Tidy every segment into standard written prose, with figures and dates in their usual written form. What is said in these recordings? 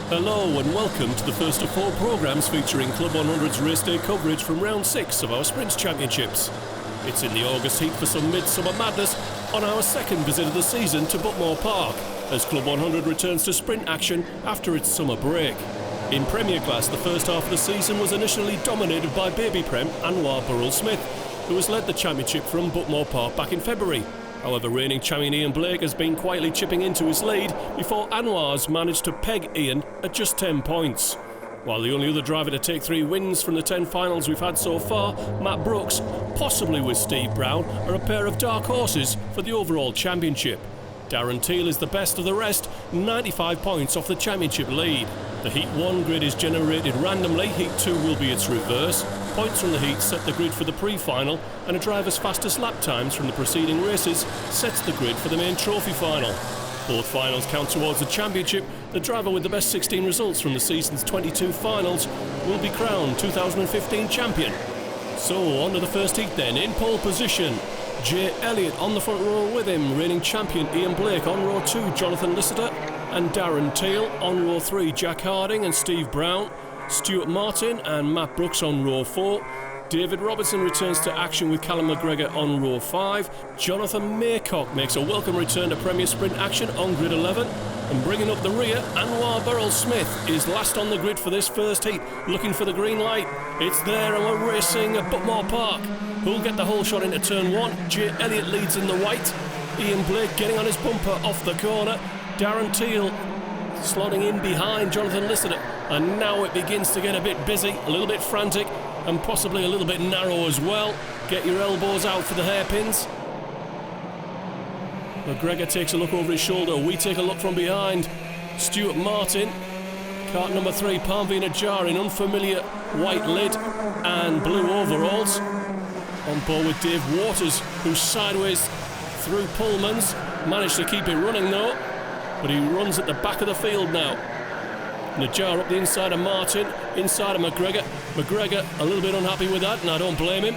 Hello and welcome to the first of 4 programmes featuring Club 100's race day coverage from round 6 of our Sprints Championships. It's in the August heat for some midsummer madness on our second visit of the season to Buckmore Park, as Club 100 returns to sprint action after its summer break. In Premier Class, the first half of the season was initially dominated by baby Prem Anwar Burrell-Smith, who has led the championship from Buckmore Park back in February. However, reigning champion Ian Blake has been quietly chipping into his lead before Anwar's managed to peg Ian at just 10 points. While the only other driver to take 3 wins from the 10 finals we've had so far, Matt Brooks, possibly with Steve Brown, are a pair of dark horses for the overall championship. Darren Teal is the best of the rest, 95 points off the championship lead. The Heat 1 grid is generated randomly, Heat 2 will be its reverse. Points from the heat set the grid for the pre-final, and a driver's fastest lap times from the preceding races sets the grid for the main trophy final. Both finals count towards the championship. The driver with the best 16 results from the season's 22 finals will be crowned 2015 champion. So, on to the first heat then. In pole position, Jay Elliott on the front row with him, reigning champion Ian Blake on row 2, Jonathan Lister, and Darren Teal on row 3, Jack Harding and Steve Brown, Stuart Martin and Matt Brooks on row 4. David Robertson returns to action with Callum McGregor on row 5. Jonathan Maycock makes a welcome return to Premier Sprint action on grid 11. And bringing up the rear, Anwar Burrell-Smith is last on the grid for this first heat, looking for the green light. It's there and we're racing at Buckmore Park. Who'll get the whole shot into turn 1? Jay Elliott leads in the white. Ian Blake getting on his bumper off the corner. Darren Teal slotting in behind Jonathan Lister. And now it begins to get a bit busy, a little bit frantic, and possibly a little bit narrow as well. Get your elbows out for the hairpins. McGregor takes a look over his shoulder. We take a look from behind. Stuart Martin, cart number 3, Parmveen Ajar in unfamiliar white lid and blue overalls. On board with Dave Waters, who's sideways through Pullman's. Managed to keep it running though, but he runs at the back of the field now. Najar up the inside of Martin, inside of McGregor. McGregor a little bit unhappy with that, and I don't blame him.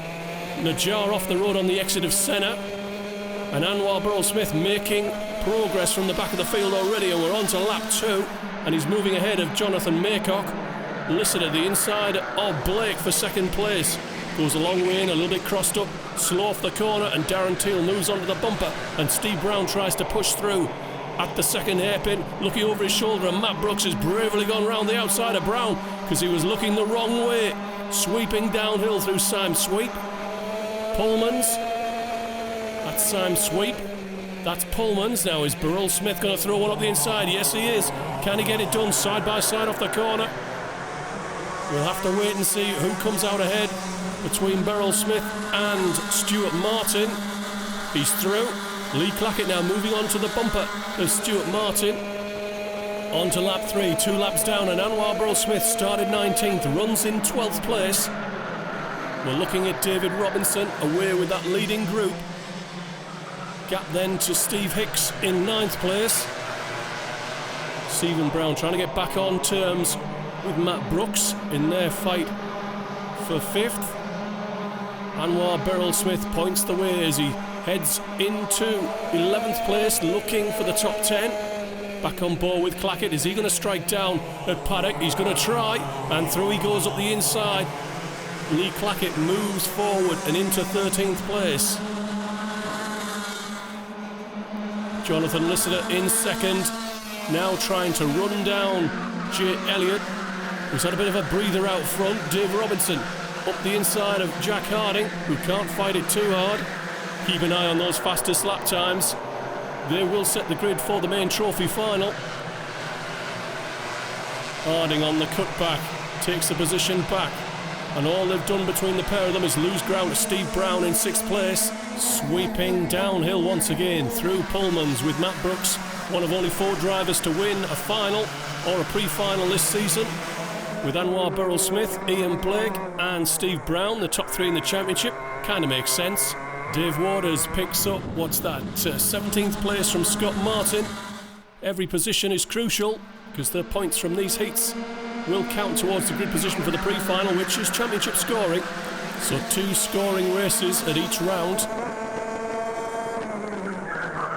Najar off the road on the exit of Senna. And Anwar Burrell-Smith making progress from the back of the field already, and we're on to lap 2, and he's moving ahead of Jonathan Maycock. Listed at the inside of Blake for second place. Goes a long way in, a little bit crossed up, slow off the corner, and Darren Teal moves onto the bumper, and Steve Brown tries to push through. At the second hairpin, looking over his shoulder, and Matt Brooks has bravely gone round the outside of Brown because he was looking the wrong way. Sweeping downhill through Syme Sweep. Pullman's. That's Syme Sweep. That's Pullman's. Now is Burrell-Smith going to throw one up the inside? Yes, he is. Can he get it done side by side off the corner? We'll have to wait and see who comes out ahead between Burrell-Smith and Stuart Martin. He's through. Lee Clackett now moving on to the bumper of Stuart Martin. On to lap 3, 2 laps down, and Anwar Burrell-Smith started 19th, runs in 12th place. We're looking at David Robinson away with that leading group. Gap then to Steve Hicks in 9th place. Stephen Brown trying to get back on terms with Matt Brooks in their fight for 5th. Anwar Burrell-Smith points the way as he heads into 11th place, looking for the top 10. Back on board with Clackett. Is he going to strike down at Paddock? He's going to try, and through he goes up the inside. Lee Clackett moves forward and into 13th place. Jonathan Lister in second, now trying to run down Jay Elliott, who's had a bit of a breather out front. Dave Robinson up the inside of Jack Harding, who can't fight it too hard. Keep an eye on those fastest lap times. They will set the grid for the main trophy final. Harding on the cutback, takes the position back, and all they've done between the pair of them is lose ground to Steve Brown in 6th place. Sweeping downhill once again through Pullman's with Matt Brooks, one of only 4 drivers to win a final or a pre-final this season. With Anwar Burrell-Smith, Ian Blake and Steve Brown, the top 3 in the championship. Kind of makes sense. Dave Waters picks up, 17th place from Scott Martin. Every position is crucial because the points from these heats will count towards the grid position for the pre-final, which is championship scoring. So 2 scoring races at each round.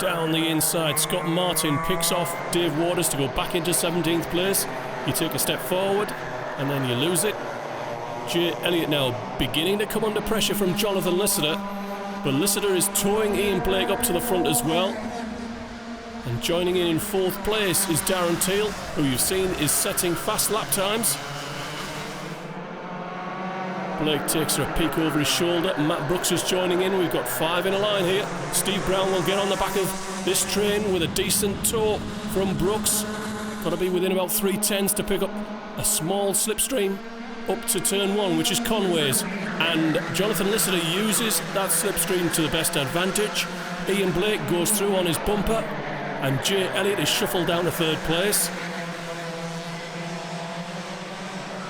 Down the inside, Scott Martin picks off Dave Waters to go back into 17th place. You take a step forward and then you lose it. Jay Elliott now beginning to come under pressure from Jonathan Lister, but Lister is towing Ian Blake up to the front as well. And joining in 4th place is Darren Teal, who you've seen is setting fast lap times. Blake takes a peek over his shoulder. Matt Brooks is joining in. We've got 5 in a line here. Steve Brown will get on the back of this train with a decent tow from Brooks. Got to be within about 3/10 to pick up a small slipstream up to turn 1, which is Conway's. And Jonathan Lister uses that slipstream to the best advantage. Ian Blake goes through on his bumper, and Jay Elliott is shuffled down to 3rd place.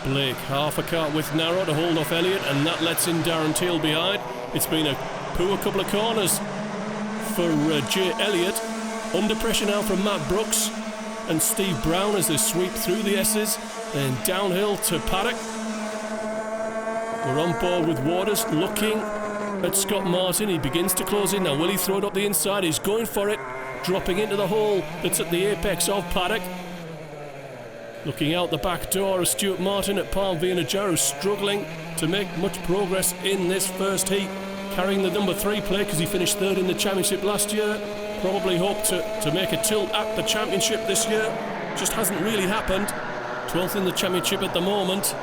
Blake half a car width narrow to hold off Elliott, and that lets in Darren Teal behind. It's been a poor couple of corners for Jay Elliott. Under pressure now from Matt Brooks and Steve Brown as they sweep through the S's, then downhill to Paddock. We're on board with Waters, looking at Scott Martin. He begins to close in now. Will he throw it up the inside? He's going for it, dropping into the hole that's at the apex of Paddock. Looking out the back door is Stuart Martin at Palm Vienna, struggling to make much progress in this first heat, carrying the number 3 plate because he finished 3rd in the championship last year. Probably hoped to make a tilt at the championship this year. Just hasn't really happened. 12th in the championship at the moment.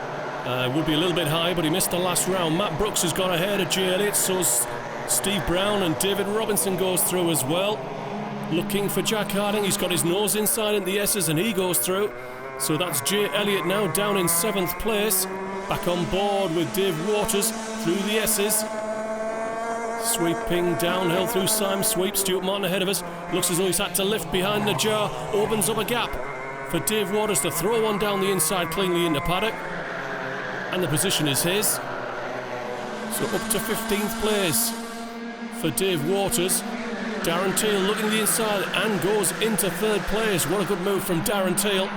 Would be a little bit high, but he missed the last round. Matt Brooks has gone ahead of Jay Elliott, so Steve Brown, and David Robinson goes through as well. Looking for Jack Harding. He's got his nose inside in the S's and he goes through. So that's Jay Elliott now down in 7th place. Back on board with Dave Waters through the S's. Sweeping downhill through Syme Sweep. Stuart Martin ahead of us. Looks as though he's had to lift behind the jar. Opens up a gap for Dave Waters to throw one down the inside cleanly into Paddock. And the position is his. So up to 15th place for Dave Waters. Darren Teal looking the inside and goes into 3rd place. What a good move from Darren Teal.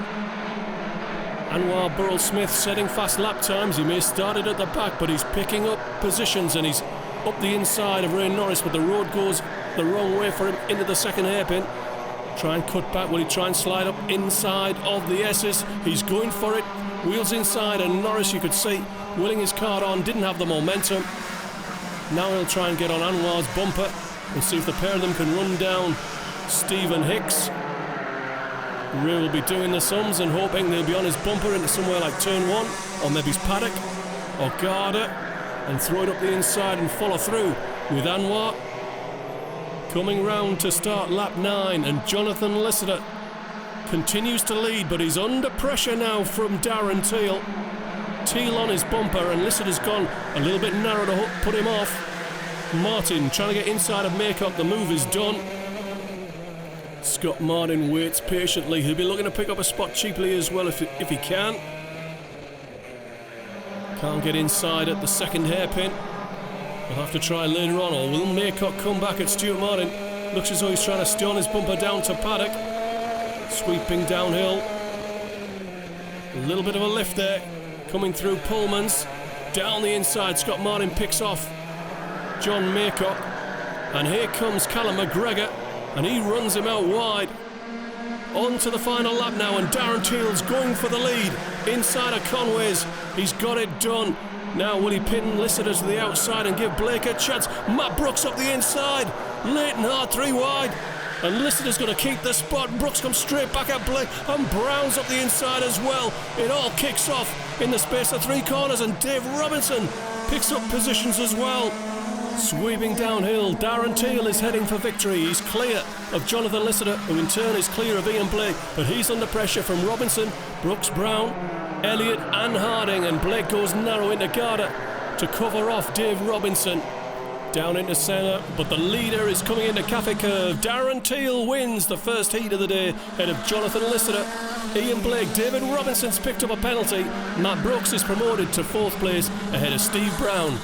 Anwar Burrell-Smith setting fast lap times. He may have started at the back, but he's picking up positions and he's up the inside of Ray Norris, but the road goes the wrong way for him into the 2nd hairpin. Try and cut back. Will he try and slide up inside of the S's? He's going for it. Wheels inside, and Norris, you could see, willing his card on, didn't have the momentum. Now he'll try and get on Anwar's bumper and see if the pair of them can run down Stephen Hicks. Ray will be doing the sums and hoping they'll be on his bumper into somewhere like turn 1, or maybe it's Paddock or Garda, and throw it up the inside and follow through with Anwar. Coming round to start lap 9, and Jonathan Lister continues to lead, but he's under pressure now from Darren Teal. Teal on his bumper, and Lister's gone a little bit narrow to put him off. Martin trying to get inside of Maycock. The move is done. Scott Martin waits patiently. He'll be looking to pick up a spot cheaply as well if he can. Can't get inside at the 2nd hairpin. We'll have to try later on, or will Maycock come back at Stuart Martin? Looks as though he's trying to stone his bumper down to Paddock. Sweeping downhill. A little bit of a lift there. Coming through Pullman's. Down the inside, Scott Martin picks off John Maycock. And here comes Callum McGregor, and he runs him out wide. On to the final lap now, and Darren Teal's going for the lead. Inside of Conway's. He's got it done. Now will he pin Lister to the outside and give Blake a chance? Matt Brooks up the inside. Leighton Hart 3 wide. And Lister's going to keep the spot. Brooks comes straight back at Blake, and Brown's up the inside as well. It all kicks off in the space of 3 corners, and Dave Robinson picks up positions as well. Sweeping downhill, Darren Teal is heading for victory. He's clear of Jonathan Lister, who in turn is clear of Ian Blake, but he's under pressure from Robinson, Brooks, Brown, Elliott and Harding, and Blake goes narrow into Garda to cover off Dave Robinson. Down into centre, but the leader is coming into Cafe Curve. Darren Teal wins the first heat of the day ahead of Jonathan Lister. Ian Blake, David Robinson's picked up a penalty. Matt Brooks is promoted to 4th place ahead of Steve Brown.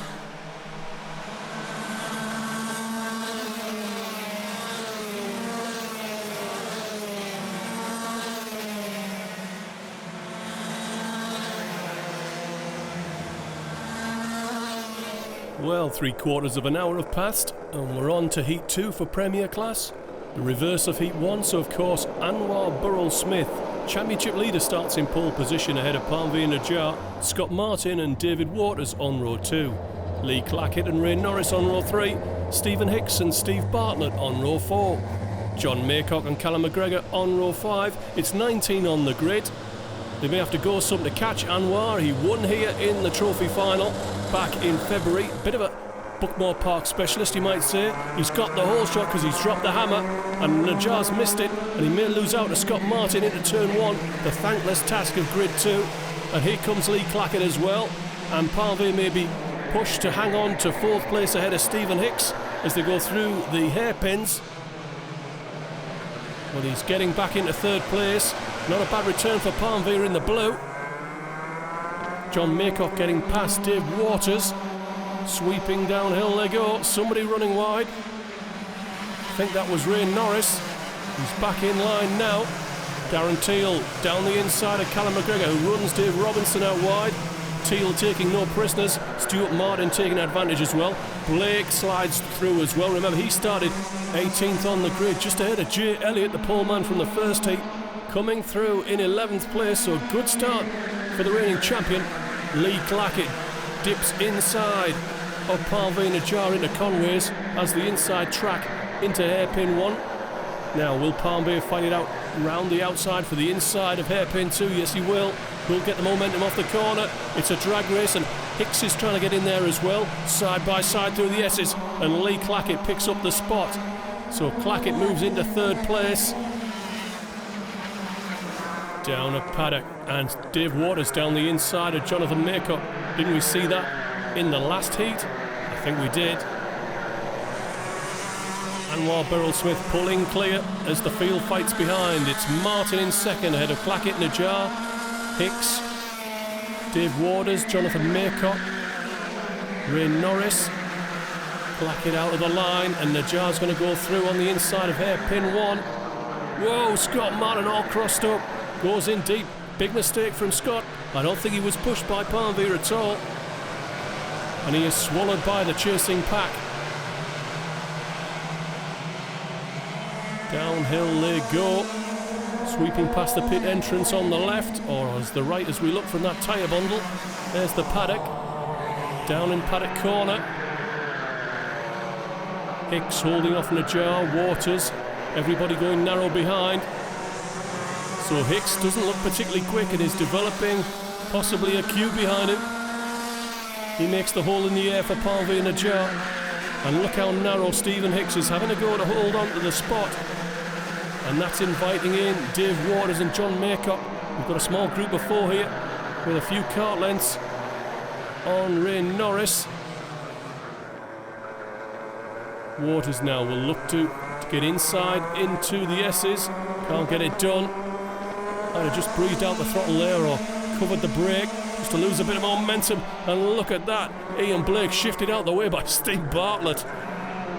Well, 3/4 of an hour have passed, and we're on to Heat 2 for Premier Class. The reverse of Heat 1, so of course Anwar Burrell-Smith Championship leader starts in pole position ahead of Palmvie and Najjar, Scott Martin and David Waters on row 2. Lee Clackett and Ray Norris on row 3, Stephen Hicks and Steve Bartlett on row 4. John Maycock and Callum McGregor on row 5. It's 19 on the grid. They may have to go something to catch Anwar. He won here in the trophy final back in February. Bit of a Buckmore Park specialist, you might say. He's got the whole shot because he's dropped the hammer, and Najjar's missed it, and he may lose out to Scott Martin into turn 1, the thankless task of grid 2. And here comes Lee Clackett as well, and Palmvie may be pushed to hang on to 4th place ahead of Stephen Hicks as they go through the hairpins. Well, he's getting back into 3rd place. Not a bad return for Palmvie in the blue. John Maycock getting past Dave Waters. Sweeping downhill they go. Somebody running wide. I think that was Ray Norris. He's back in line now. Darren Teal down the inside of Callum McGregor, who runs Dave Robinson out wide. Teal taking no prisoners. Stuart Martin taking advantage as well. Blake slides through as well. Remember, he started 18th on the grid, just ahead of Jay Elliott, the poleman from the first heat, coming through in 11th place. So good start for the reigning champion. Lee Clackett dips inside of Palmvie and Najjar into Conways as the inside track into hairpin 1. Now, will Palmvie fight it out round the outside for the inside of hairpin 2? Yes, he will. Will get the momentum off the corner. It's a drag race, and Hicks is trying to get in there as well. Side by side through the S's, and Lee Clackett picks up the spot. So Clackett moves into 3rd place. Down a paddock, and Dave Waters down the inside of Jonathan Maycock. Didn't we see that in the last heat? I think we did. Anwar Burrell-Smith pulling clear as the field fights behind. It's Martin in 2nd ahead of Clackett, Najjar, Hicks, Dave Waters, Jonathan Maycock, Ray Norris. Clackett out of the line, and Najjar's going to go through on the inside of hairpin 1. Whoa, Scott Martin all crossed up. Goes in deep. Big mistake from Scott. I don't think he was pushed by Palmvie at all. And he is swallowed by the chasing pack. Downhill they go. Sweeping past the pit entrance on the left, or as the right as we look from that tyre bundle. There's the paddock. Down in paddock corner. Hicks holding off Najjar, Waters. Everybody going narrow behind. So Hicks doesn't look particularly quick and is developing possibly a queue behind him. He makes the hole in the air for Palmvie and Najjar. And look how narrow Stephen Hicks is having to go to hold on to the spot. And that's inviting in Dave Waters and John Maycock. We've got a small group of 4 here with a few kart lengths on Ray Norris. Waters now will look to get inside into the S's. Can't get it done. I'd have just breathed out the throttle there or covered the brake just to lose a bit of momentum. And look at that. Ian Blake shifted out the way by Steve Bartlett.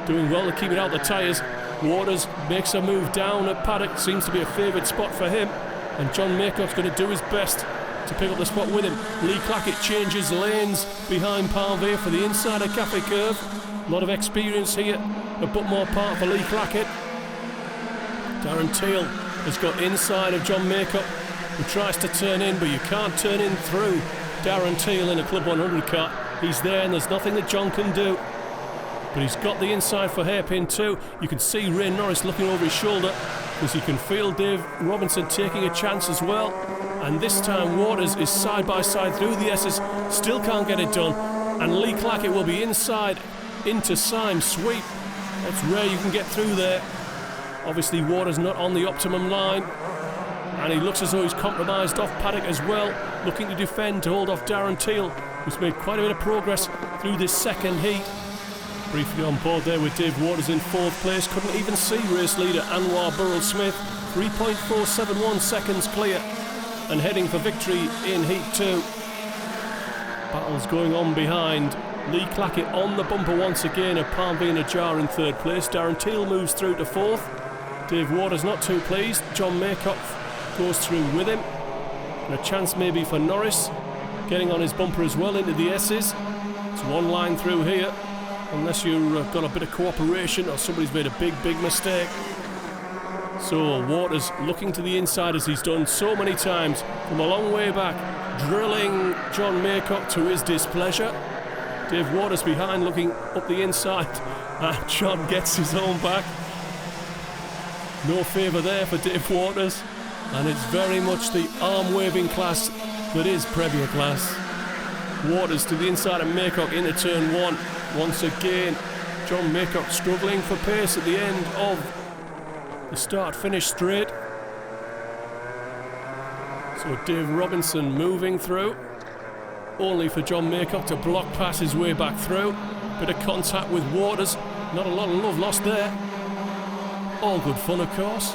Doing well to keep it out the tyres. Waters makes a move down at paddock. Seems to be a favoured spot for him. And John Maycock's going to do his best to pick up the spot with him. Lee Clackett changes lanes behind Palmvie for the inside of Cafe Curve. A lot of experience here at Buckmore Park for Lee Clackett. Darren Teal has got inside of John Maycock, who tries to turn in, but you can't turn in through Darren Teal in a Club 100 car. He's there and there's nothing that John can do. But he's got the inside for hairpin 2. You can see Ray Norris looking over his shoulder because you can feel Dave Robinson taking a chance as well. And this time Waters is side by side through the S's, still can't get it done. And Lee Clackett will be inside into Symes sweep. That's rare you can get through there. Obviously Waters not on the optimum line, and he looks as though he's compromised off paddock as well, looking to defend to hold off Darren Teal, who's made quite a bit of progress through this 2nd heat. Briefly on board there with Dave Waters in 4th place. Couldn't even see race leader Anwar Burrell-Smith. 3.471 seconds clear and heading for victory in heat 2. Battles going on behind. Lee Clackett on the bumper once again of Palmvie and Najjar in 3rd place. Darren Teal moves through to 4th. Dave Waters not too pleased. John Maycock goes through with him. And a chance maybe for Norris getting on his bumper as well into the S's. It's one line through here, unless you've got a bit of cooperation or somebody's made a big mistake. So Waters looking to the inside as he's done so many times from a long way back, drilling John Maycock to his displeasure. Dave Waters behind looking up the inside, and John gets his own back. No favour there for Dave Waters, and it's very much the arm-waving class that is Premier class. Waters to the inside of Maycock into turn one. Once again, John Maycock struggling for pace at the end of the start-finish straight. So Dave Robinson moving through, only for John Maycock to block pass his way back through. Bit of contact with Waters, not a lot of love lost there. All good fun, of course.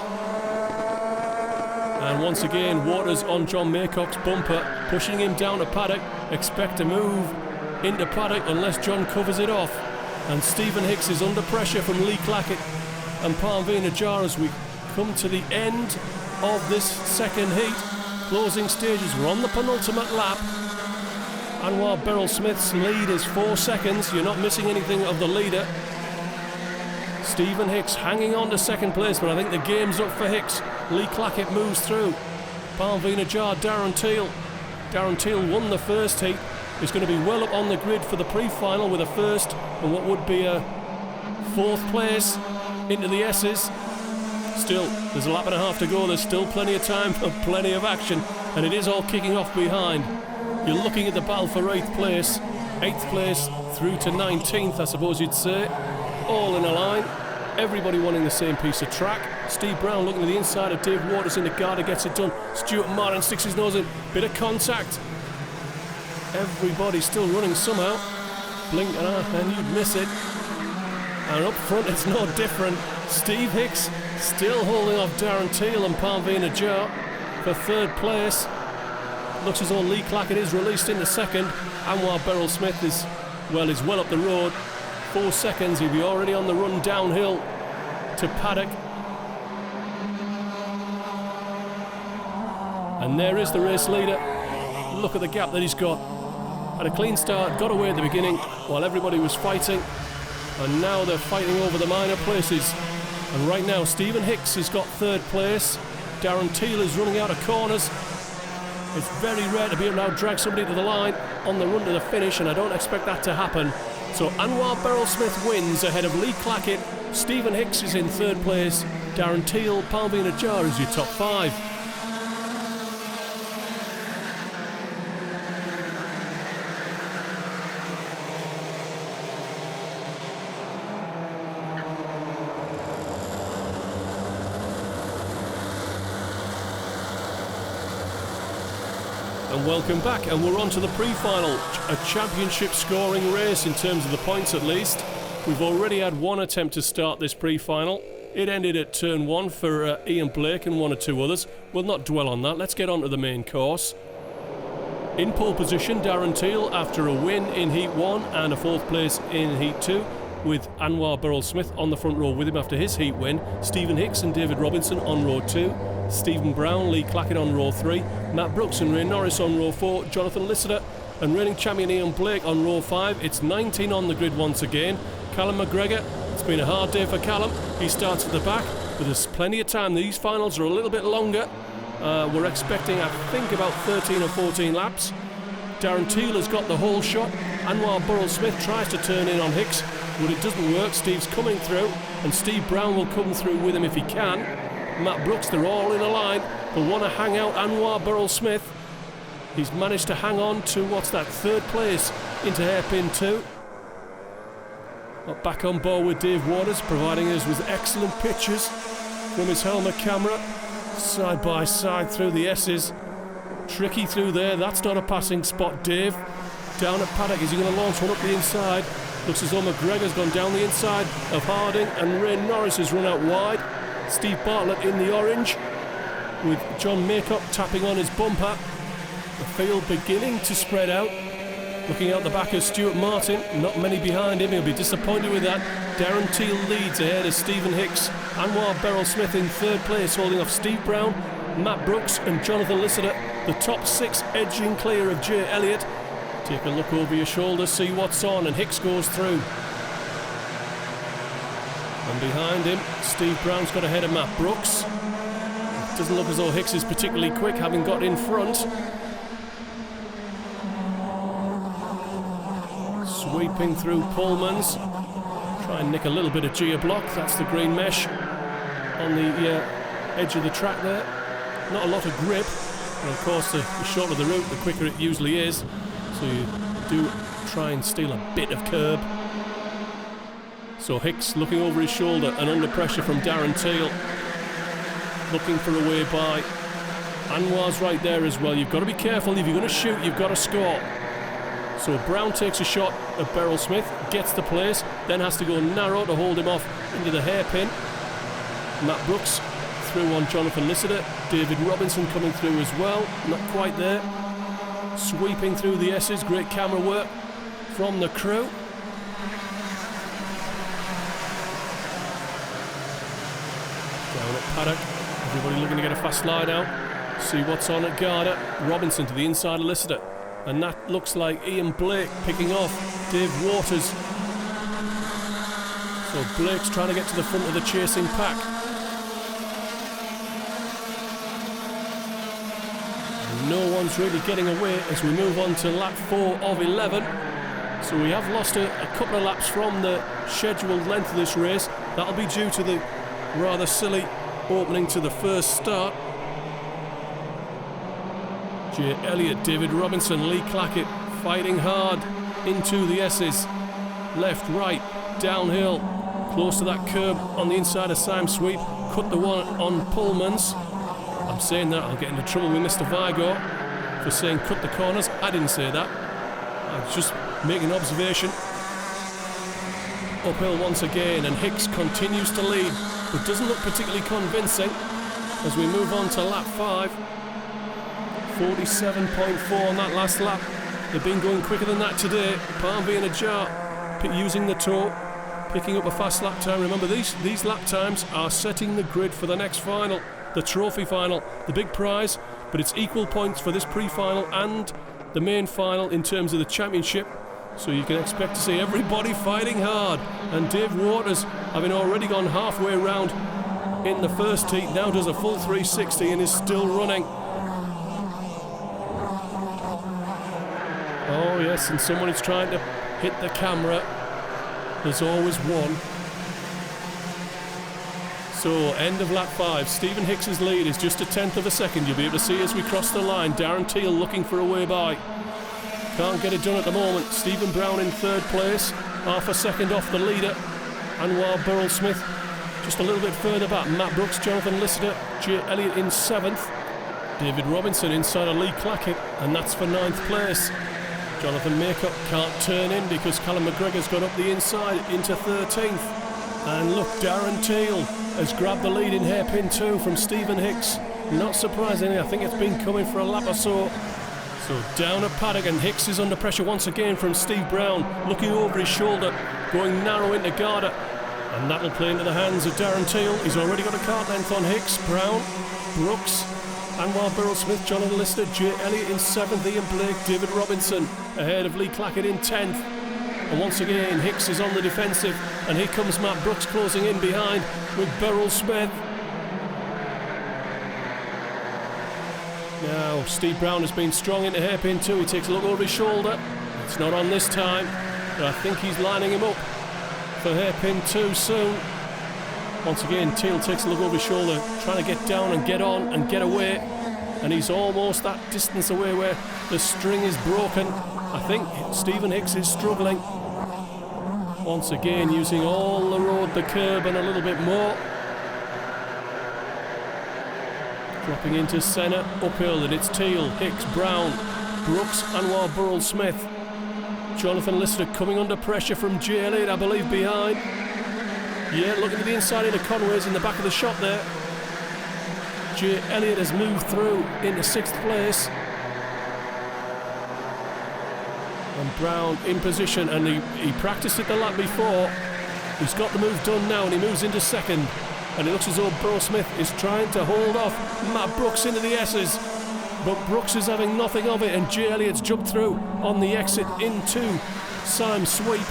And once again, Waters on John Maycock's bumper, pushing him down to paddock. Expect to move into paddock unless John covers it off. And Stephen Hicks is under pressure from Lee Clackett and Parmveen Jar as we come to the end of this second heat. Closing stages, we're on the penultimate lap. Anwar Beryl Smith's lead is 4 seconds. You're not missing anything of the leader. Stephen Hicks hanging on to second place, but I think the game's up for Hicks. Lee Clackett moves through. Parmveen Jar, Darren Teal. Darren Teal won the first heat. He's going to be well up on the grid for the pre-final with a first and what would be a fourth place into the S's. Still, there's a lap and a half to go. There's still plenty of time for plenty of action, and it is all kicking off behind. You're looking at the battle for 8th place. 8th place through to 19th, I suppose you'd say. All in a line. Everybody wanting the same piece of track. Steve Brown looking to the inside of Dave Waters into Garda, gets it done. Stuart Martin sticks his nose in. Bit of contact. Everybody still running somehow. Blink and you'd miss it. And up front it's no different. Steve Hicks still holding off Darren Teal and Parmveen Jar for 3rd place. Looks as though Lee Clackett is released into 2nd. Anwar Beryl Smith is well up the road. 4 seconds, he'll be already on the run downhill to paddock. And there is the race leader. Look at the gap that he's got. Had a clean start, got away at the beginning while everybody was fighting, and now they're fighting over the minor places. And right now Stephen Hicks has got 3rd place. Darren Teal is running out of corners. It's very rare to be able to now drag somebody to the line on the run to the finish, and I don't expect that to happen. So Anwar Beryl Smith wins ahead of Lee Clackett. Stephen Hicks is in 3rd place. Darren Teal, Parmveen Jar is your top 5. And welcome back, and we're on to the pre-final, a championship scoring race in terms of the points at least. We've already had one attempt to start this pre-final. It ended at turn 1 for Ian Blake and 1 or 2 others. We'll not dwell on that, let's get on to the main course. In pole position, Darren Teal after a win in Heat 1 and a 4th place in Heat 2, with Anwar Beryl Smith on the front row with him after his Heat win. Stephen Hicks and David Robinson on row 2. Stephen Brown, Lee Clackett on row 3, Matt Brooks and Ray Norris on row 4, Jonathan Lister and reigning champion Ian Blake on row 5. It's 19 on the grid once again. Callum McGregor, it's been a hard day for Callum. He starts at the back, but there's plenty of time. These finals are a little bit longer. We're expecting, I think, about 13 or 14 laps. Darren Teal has got the whole shot. Anwar Beryl Smith tries to turn in on Hicks, but it doesn't work. Steve's coming through, and Steve Brown will come through with him if he can. Matt Brooks, they're all in a line, but want to hang out Anwar Beryl Smith. He's managed to hang on to, 3rd place into hairpin 2. Back on board with Dave Waters, providing us with excellent pictures from his helmet camera. Side by side through the S's. Tricky through there, that's not a passing spot, Dave. Down at paddock, is he going to launch one up the inside? Looks as though McGregor's gone down the inside of Harding, and Ray Norris has run out wide. Steve Bartlett in the orange, with John Maycock tapping on his bumper. The field beginning to spread out. Looking out the back of Stuart Martin, not many behind him, he'll be disappointed with that. Darren Teal leads ahead of Stephen Hicks. Anwar Beryl Smith in 3rd place, holding off Steve Brown, Matt Brooks and Jonathan Lister. The top 6 edging clear of Jay Elliott. Take a look over your shoulder, see what's on, and Hicks goes through. And behind him, Steve Brown's got ahead of Matt Brooks. It doesn't look as though Hicks is particularly quick, having got in front. Sweeping through Pullmans. Try and nick a little bit of gear block. That's the green mesh on the edge of the track there. Not a lot of grip. And of course, the shorter the route, the quicker it usually is. So you do try and steal a bit of curb. So Hicks looking over his shoulder and under pressure from Darren Teal. Looking for a way by. Anwar's right there as well. You've got to be careful. If you're going to shoot, you've got to score. So Brown takes a shot at Beryl Smith, gets the place, then has to go narrow to hold him off into the hairpin. Matt Brooks through on Jonathan Lissider. David Robinson coming through as well. Not quite there. Sweeping through the S's. Great camera work from the crew. Down at paddock. Everybody looking to get a fast slide out. See what's on at Garda. Robinson to the inside of Lissider. And that looks like Ian Blake picking off Dave Waters. So Blake's trying to get to the front of the chasing pack. And no one's really getting away as we move on to lap 4 of 11. So we have lost a couple of laps from the scheduled length of this race. That'll be due to the rather silly opening to the first start. Jay Elliott, David Robinson, Lee Clackett fighting hard into the S's. Left, right, downhill, close to that curb on the inside of Sam Sweep. Cut the one on Pullmans. I'm saying that, I'll get into trouble with Mr. Vigo for saying cut the corners. I didn't say that. I was just making an observation. Uphill once again, and Hicks continues to lead, but doesn't look particularly convincing as we move on to lap 5. 47.4 on that last lap. They've been going quicker than that today. Palmby in a jar, using the toe, picking up a fast lap time. Remember, these lap times are setting the grid for the next final, the trophy final, the big prize, but it's equal points for this pre-final and the main final in terms of the championship. So you can expect to see everybody fighting hard. And Dave Waters, having already gone halfway round in the first heat, now does a full 360 and is still running. Oh yes, and someone is trying to hit the camera. There's always one. So, end of lap 5. Stephen Hicks's lead is just a tenth of a second. You'll be able to see as we cross the line. Darren Teal looking for a way by. Can't get it done at the moment. Stephen Brown in third place, half a second off the leader. Anwar Burrell Smith just a little bit further back. Matt Brooks, Jonathan Lissider, Jay Elliott in 7th. David Robinson inside of Lee Clackett, and that's for 9th place. Jonathan Maycup can't turn in because Callum McGregor's got up the inside into 13th. And look, Darren Teal has grabbed the lead in hairpin 2 from Stephen Hicks. Not surprisingly, I think it's been coming for a lap or so. So down at paddock, and Hicks is under pressure once again from Steve Brown, looking over his shoulder, going narrow into Garda. And that'll play into the hands of Darren Teal. He's already got a cart length on Hicks, Brown, Brooks, Anwar Burrell Smith, Jonathan Lister, Jay Elliott in 7th, Ian Blake, David Robinson ahead of Lee Clackett in 10th. And once again, Hicks is on the defensive, and here comes Matt Brooks closing in behind with Burrell Smith. Now, Steve Brown has been strong into hairpin 2. He takes a look over his shoulder. It's not on this time, but I think he's lining him up for hairpin 2 soon. Once again, Teal takes a look over his shoulder, trying to get down and get on and get away. And he's almost that distance away where the string is broken. I think Stephen Hicks is struggling. Once again, using all the road, the curb and a little bit more. Dropping into centre, uphill, and it's Teal, Hicks, Brown, Brooks, Anwar Burrell Smith. Jonathan Lister coming under pressure from Jay Elliott, I believe, behind. Yeah, looking to the inside into Conway's in the back of the shot there. Jay Elliott has moved through into 6th place. And Brown in position, and he practiced it the lap before. He's got the move done now, and he moves into 2nd. And it looks as though Burrell Smith is trying to hold off Matt Brooks into the S's. But Brooks is having nothing of it, and Jay Elliott's jumped through on the exit into Sam Sweep.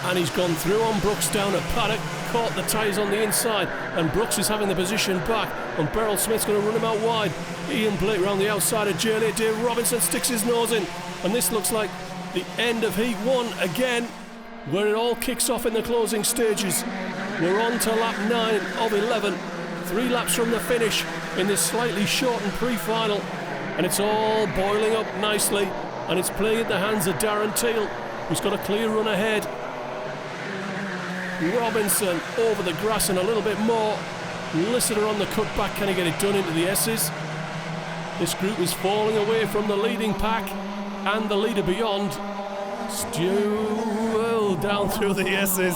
and he's gone through on Brooks down at Paddock, caught the tyres on the inside, and Brooks is having the position back, and Beryl Smith's going to run him out wide. Ian Blake round the outside of J.L.A. Dave Robinson sticks his nose in, and this looks like the end of Heat 1 again, where it all kicks off in the closing stages. We're on to lap 9 of 11, 3 laps from the finish in this slightly shortened pre-final, and it's all boiling up nicely, and it's playing in the hands of Darren Teal, who's got a clear run ahead. Robinson over the grass and a little bit more. Listener on the cutback, can he get it done into the S's? This group is falling away from the leading pack and the leader beyond. Stu down through the S's.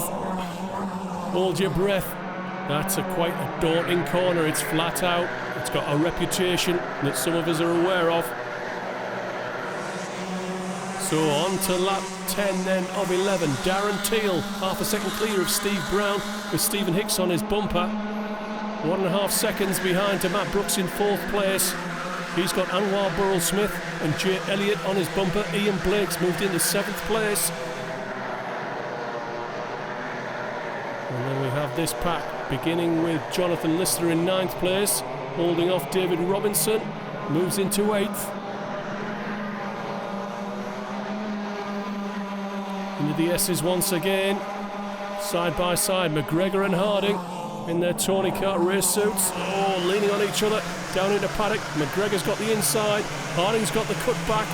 Hold your breath. That's quite a daunting corner. It's flat out. It's got a reputation that some of us are aware of. So on to lap 10 then of 11. Darren Teal, half a second clear of Steve Brown with Stephen Hicks on his bumper. 1.5 seconds behind to Matt Brooks in 4th place. He's got Anwar Burrell Smith and Jay Elliott on his bumper. Ian Blake's moved into 7th place. And then we have this pack beginning with Jonathan Lister in 9th place, holding off David Robinson, moves into 8th. Into the S's once again, side by side, McGregor and Harding in their Tony Kart race suits, leaning on each other, down into Paddock. McGregor's got the inside, Harding's got the cut back,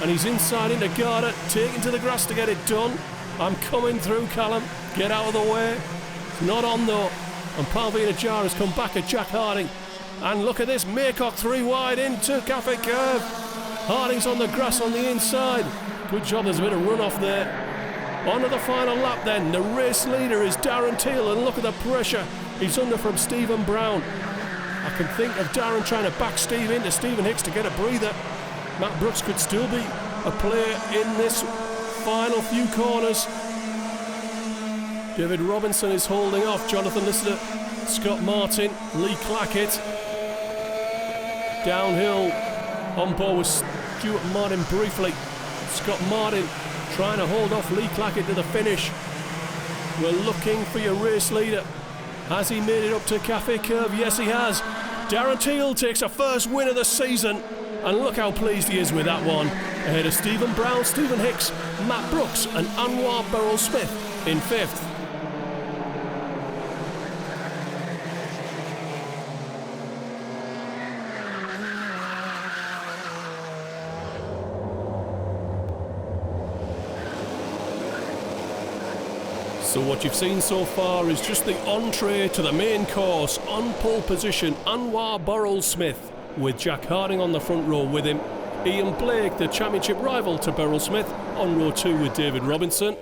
and he's inside into Garner, taking to the grass to get it done. I'm coming through, Callum, get out of the way. It's not on though, and Palvina Jar has come back at Jack Harding, and look at this, Maycock 3 wide into Cafe Curve. Harding's on the grass on the inside. Good job, there's a bit of run off there. On to the final lap then, the race leader is Darren Teal, and look at the pressure he's under from Stephen Brown. I can think of Darren trying to back Steve into Stephen Hicks to get a breather. Matt Brooks could still be a player in this final few corners. David Robinson is holding off Jonathan Lister, Scott Martin, Lee Clackett. Downhill on board with Stuart Martin briefly. Scott Martin trying to hold off Lee Clackett to the finish. We're looking for your race leader. Has he made it up to Cafe Curve? Yes, he has. Darren Teal takes a first win of the season, and look how pleased he is with that one. Ahead of Stephen Brown, Stephen Hicks, Matt Brooks and Anwar Burrell Smith in 5th. So what you've seen so far is just the entree to the main course. On pole position, Anwar Burrell Smith, with Jack Harding on the front row with him. Ian Blake, the championship rival to Burrell Smith, on row 2 with David Robinson.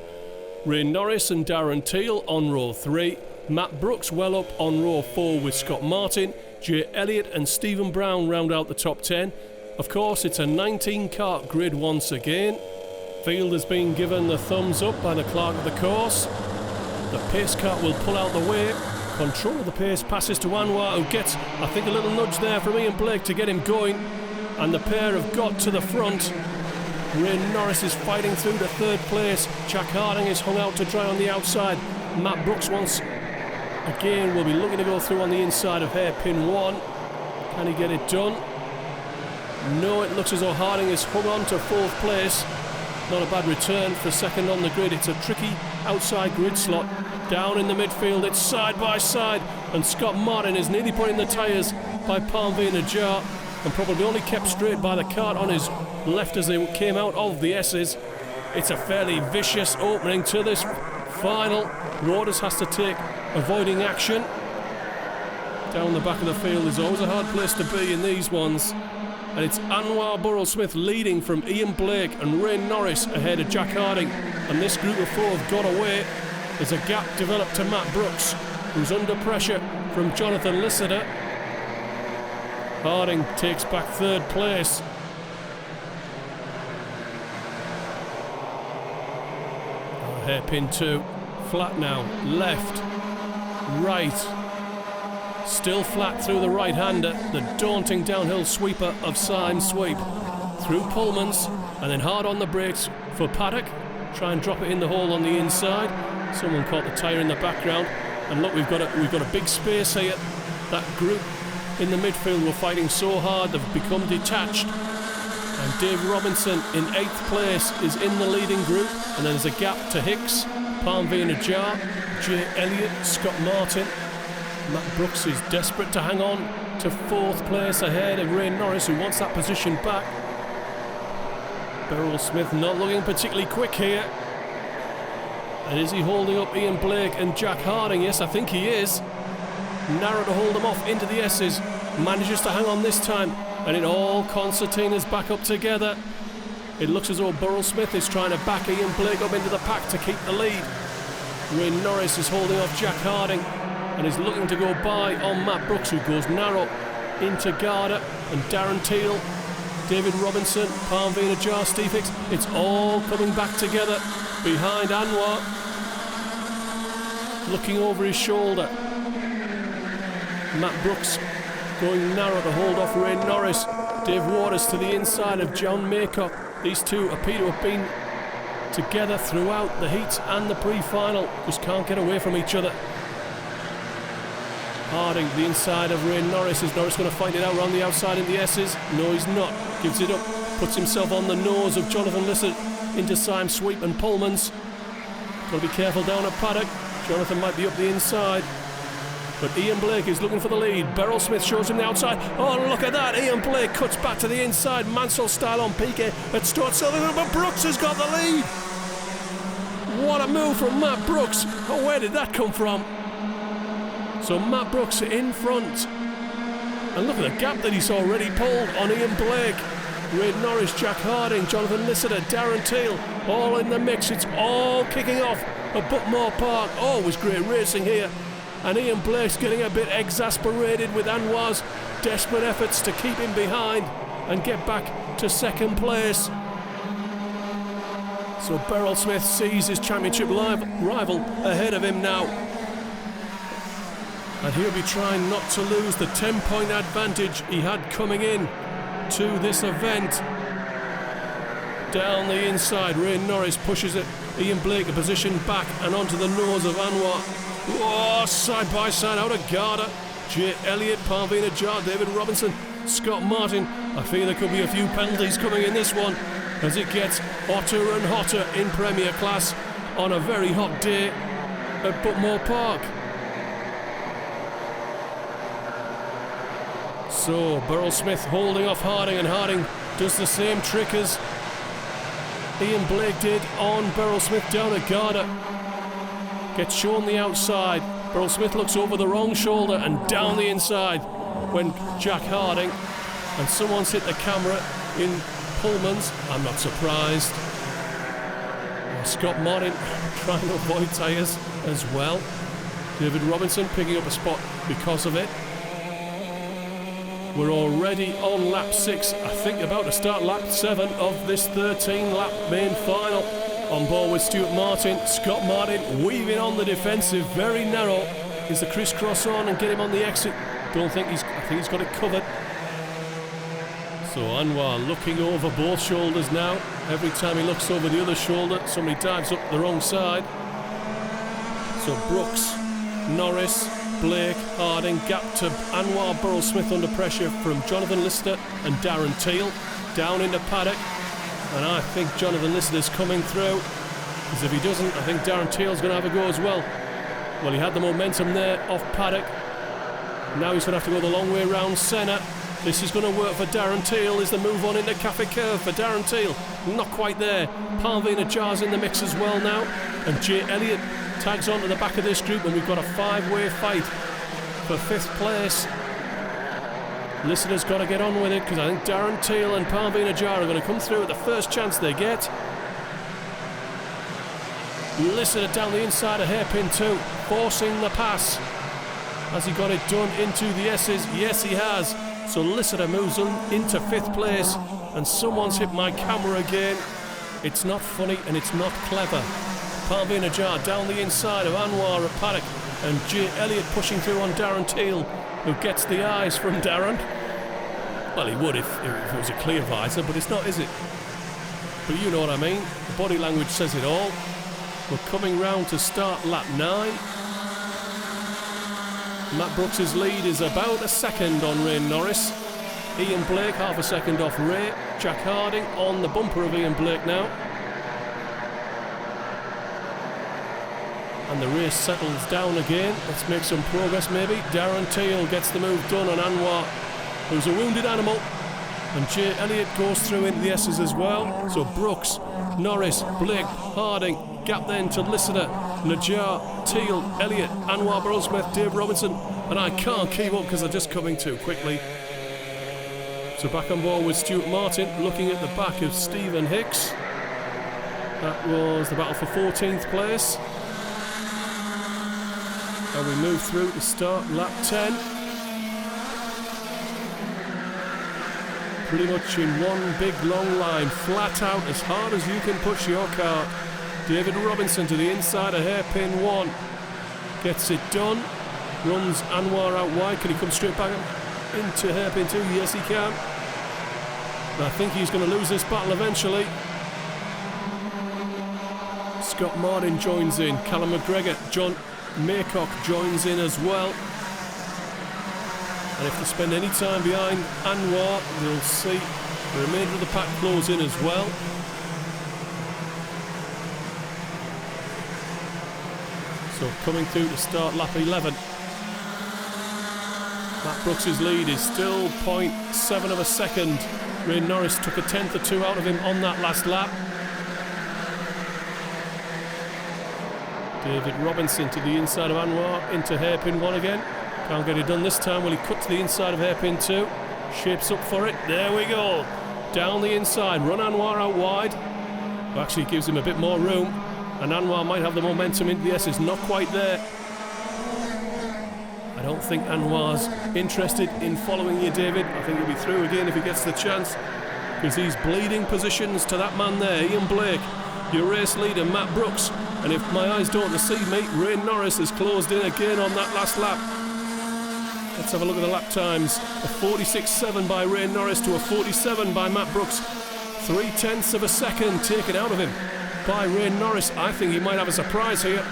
Ray Norris and Darren Teal on row 3. Matt Brooks well up on row 4 with Scott Martin. Jay Elliott and Stephen Brown round out the top 10. Of course, it's a 19-kart grid once again. Field has been given the thumbs up by the clerk of the course. The pace car will pull out the way. Control of the pace passes to Anwar, who gets, I think, a little nudge there from Ian Blake to get him going. And the pair have got to the front. Ray Norris is fighting through to 3rd place. Jack Harding is hung out to dry on the outside. Matt Brooks once again will be looking to go through on the inside of hairpin 1. Can he get it done? No, it looks as though Harding is hung on to 4th place. Not a bad return for 2nd on the grid. It's a tricky outside grid slot. Down in the midfield, it's side by side, and Scott Martin is nearly put in the tyres by Palmvina Jar, and probably only kept straight by the kart on his left as they came out of the S's. It's a fairly vicious opening to this final. Roders has to take avoiding action. Down the back of the field is always a hard place to be in these ones. And it's Anwar Burrell Smith leading from Ian Blake and Ray Norris ahead of Jack Harding. And this group of 4 have got away. There's a gap developed to Matt Brooks, who's under pressure from Jonathan Lister. Harding takes back 3rd place. Hairpin 2, flat now, left, right. Still flat through the right-hander, the daunting downhill sweeper of Syme Sweep. Through Pullmans, and then hard on the brakes for Paddock. try and drop it in the hole on the inside. Someone caught the tyre in the background, and look, we've got a big space here. That group in the midfield were fighting so hard they've become detached, and Dave Robinson in 8th place is in the leading group, and then there's a gap to Hicks, Palmvina Jar, Jay Elliott, Scott Martin. Matt Brooks is desperate to hang on to 4th place ahead of Ray Norris, who wants that position back. Beryl Smith not looking particularly quick here. And is he holding up Ian Blake and Jack Harding? Yes, I think he is. Narrow to hold them off into the S's. Manages to hang on this time. And it all concertinas back up together. It looks as though Beryl Smith is trying to back Ian Blake up into the pack to keep the lead. Ray Norris is holding off Jack Harding and is looking to go by on Matt Brooks, who goes narrow into Garda and Darren Teal, David Robinson, Palmvina Jar, Steve Hicks. It's all coming back together behind Anwar, looking over his shoulder. Matt Brooks going narrow to hold off Ray Norris. Dave Waters to the inside of John Maycock. These two appear to have been together throughout the heats and the pre-final, just can't get away from each other. Harding, the inside of Ray Norris. Is Norris going to find it out around the outside in the S's? No, he's not. Gives it up, puts himself on the nose of Jonathan Lissett into Syme Sweep and Pullman's. Got to be careful down at paddock. Jonathan might be up the inside, but Ian Blake is looking for the lead. Beryl Smith shows him the outside. Oh, look at that. Ian Blake cuts back to the inside, Mansell style on Piquet at Stuart Silverman, but Brooks has got the lead. What a move from Matt Brooks. Oh, where did that come from? So Matt Brooks in front. And look at the gap that he's already pulled on Ian Blake. Ray Norris, Jack Harding, Jonathan Lissiter, Darren Teal, all in the mix. It's all kicking off at Buckmore Park. Always great racing here. And Ian Blake's getting a bit exasperated with Anwar's desperate efforts to keep him behind and get back to 2nd place. So Beryl Smith sees his championship rival ahead of him now. And he'll be trying not to lose the 10-point advantage he had coming in to this event. Down the inside, Ray Norris pushes it. Ian Blake a position back and onto the nose of Anwar. Oh, side by side out of Garda. Jay Elliott, Palmvina Jar, David Robinson, Scott Martin. I fear there could be a few penalties coming in this one as it gets hotter and hotter in Premier Class on a very hot day at Buckmore Park. So Beryl Smith holding off Harding, and Harding does the same trick as Ian Blake did on Beryl Smith down at Garda. Gets shown the outside. Beryl Smith looks over the wrong shoulder and down the inside when Jack Harding, and someone's hit the camera in Pullman's. I'm not surprised. Scott Martin trying to avoid tyres as well. David Robinson picking up a spot because of it. We're already on lap 6, I think about to start lap 7 of this 13-lap main final. On board with Stuart Martin, Scott Martin weaving on the defensive, very narrow. Is the crisscross on and get him on the exit? I think he's got it covered. So Anwar looking over both shoulders now. Every time he looks over the other shoulder, somebody dives up the wrong side. So Brooks, Norris, Blake, Harding, gap to Anwar, Beryl Smith under pressure from Jonathan Lister and Darren Teal. Down into paddock, and I think Jonathan Lister's coming through, because if he doesn't, I think Darren Teal's going to have a go as well. Well, he had the momentum there off paddock. Now he's going to have to go the long way round Senna. This is going to work for Darren Teal. Is the move on into Cafe Curve for Darren Teal? Not quite there. Palmvina Jar's in the mix as well now, and Jay Elliott tags on to the back of this group, and we've got a 5-way fight for 5th place. Listener's got to get on with it, because I think Darren Teal and Palmvina Jar are going to come through at the first chance they get. Listener down the inside of hairpin 2, forcing the pass. Has he got it done into the S's? Yes, he has. So Listener moves on into 5th place, and someone's hit my camera again. It's not funny and it's not clever. Palmvina Jar down the inside of Anwar at paddock, and Jay Elliott pushing through on Darren Teal, who gets the eyes from Darren. Well, he would if it was a clear visor, but it's not, is it? but you know what I mean. The body language says it all. We're coming round to start lap 9. Matt Brooks' lead is about a second on Ray Norris. Ian Blake half a second off Ray. Jack Harding on the bumper of Ian Blake now. And the race settles down again. Let's make some progress maybe. Darren Teal gets the move done on Anwar, who's a wounded animal. And Jay Elliott goes through into the S's as well. So Brooks, Norris, Blake, Harding, gap then to Listener, Najjar, Teal, Elliott, Anwar Burrell-Smith, Dave Robinson. And I can't keep up because they're just coming too quickly. So back on board with Stuart Martin, looking at the back of Stephen Hicks. That was the battle for 14th place. And we move through to start lap 10. Pretty much in one big long line, flat out as hard as you can push your car. David Robinson to the inside of hairpin 1. Gets it done. Runs Anwar out wide. Can he come straight back into hairpin 2? Yes, he can. And I think he's going to lose this battle eventually. Scott Martin joins in. Callum McGregor, John Maycock joins in as well. And if they spend any time behind Anwar, they'll see the remainder of the pack close in as well. So coming through to start lap 11. Matt Brooks' lead is still 0.7 of a second. Ray Norris took a tenth or two out of him on that last lap. David Robinson to the inside of Anwar, into hairpin 1 again. Can't get it done this time. Will he cut to the inside of hairpin 2? Shapes up for it. There we go. Down the inside. Run Anwar out wide. Actually gives him a bit more room. And Anwar might have the momentum into the S's. Not quite there. I don't think Anwar's interested in following you, David. I think he'll be through again if he gets the chance. Because he's bleeding positions to that man there, Ian Blake. Your race leader, Matt Brooks. And if my eyes don't deceive me, Ray Norris has closed in again on that last lap. Let's have a look at the lap times. A 46.7 by Ray Norris to a 47 by Matt Brooks. 0.3 of a second taken out of him by Ray Norris. I think he might have a surprise here.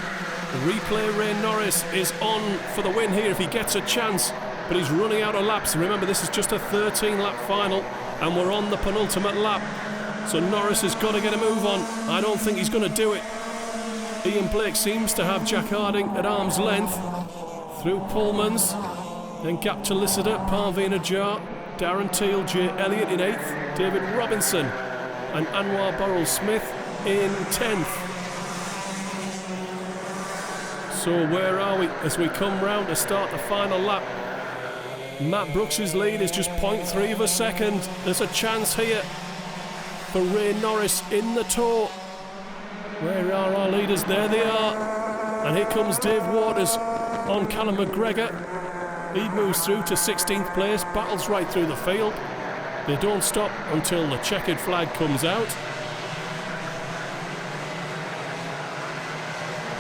The replay, Ray Norris is on for the win here if he gets a chance. But he's running out of laps. Remember, this is just a 13-lap final, and we're on the penultimate lap. So Norris has got to get a move on. I don't think he's going to do it. Ian Blake seems to have Jack Harding at arm's length. Through Pullmans. Then gap to Lissider, Parveen Najjar, Darren Teal, Jay Elliott in 8th, David Robinson and Anwar Burrell-Smith in 10th. So where are we as we come round to start the final lap? Matt Brooks' lead is just 0.3 of a second. There's a chance here for Ray Norris in the tow. Where are our leaders? There they are. And here comes Dave Waters on Callum McGregor. He moves through to 16th place, battles right through the field. They don't stop until the checkered flag comes out.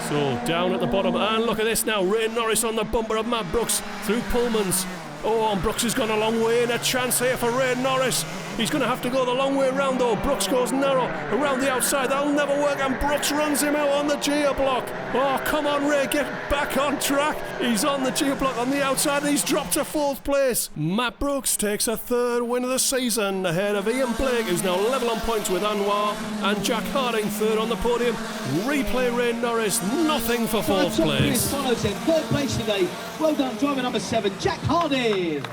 So down at the bottom, and look at this now, Ray Norris on the bumper of Matt Brooks through Pullmans. Oh, and Brooks has gone a long way, and a chance here for Ray Norris. He's going to have to go the long way around though. Brooks goes narrow around the outside. That'll never work, and Brooks runs him out on the gear block. Oh, come on, Ray, get back on track. He's on the gear block on the outside, and he's dropped to 4th place. Matt Brooks takes a 3rd win of the season ahead of Ian Blake, who's now level on points with Anwar, and Jack Harding 3rd on the podium. Replay Ray Norris, nothing for 4th place. Follows him, 3rd place today. Well done, driver number 7, Jack Harding.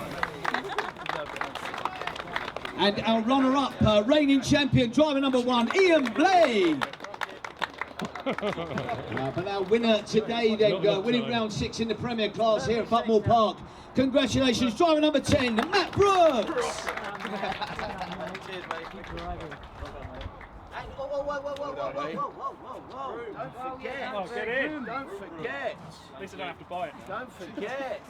And our runner-up, reigning champion, driver number 1, Ian Blake. But our winner today, then, winning round 6 in the Premier Class here at Buckmore Park. Congratulations, driver number 10, Matt Brooks. Cheers, mate. Whoa. Don't forget. Oh, get in. Don't forget. At least I don't have to buy it. Don't forget.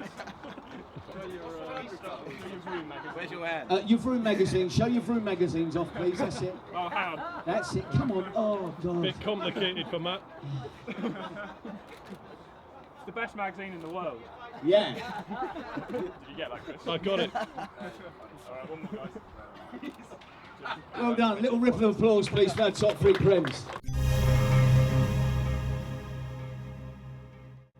Where's your hand? Your Vroom magazine. Show your Vroom magazines off, please. That's it. Oh, hang on. That's it. Come on. Oh, God. Bit complicated for Matt. It's the best magazine in the world. Yeah. Did you get that, Chris? I got it. Alright, one more, guys. Well done. Little ripple of applause, please, for our top three prims.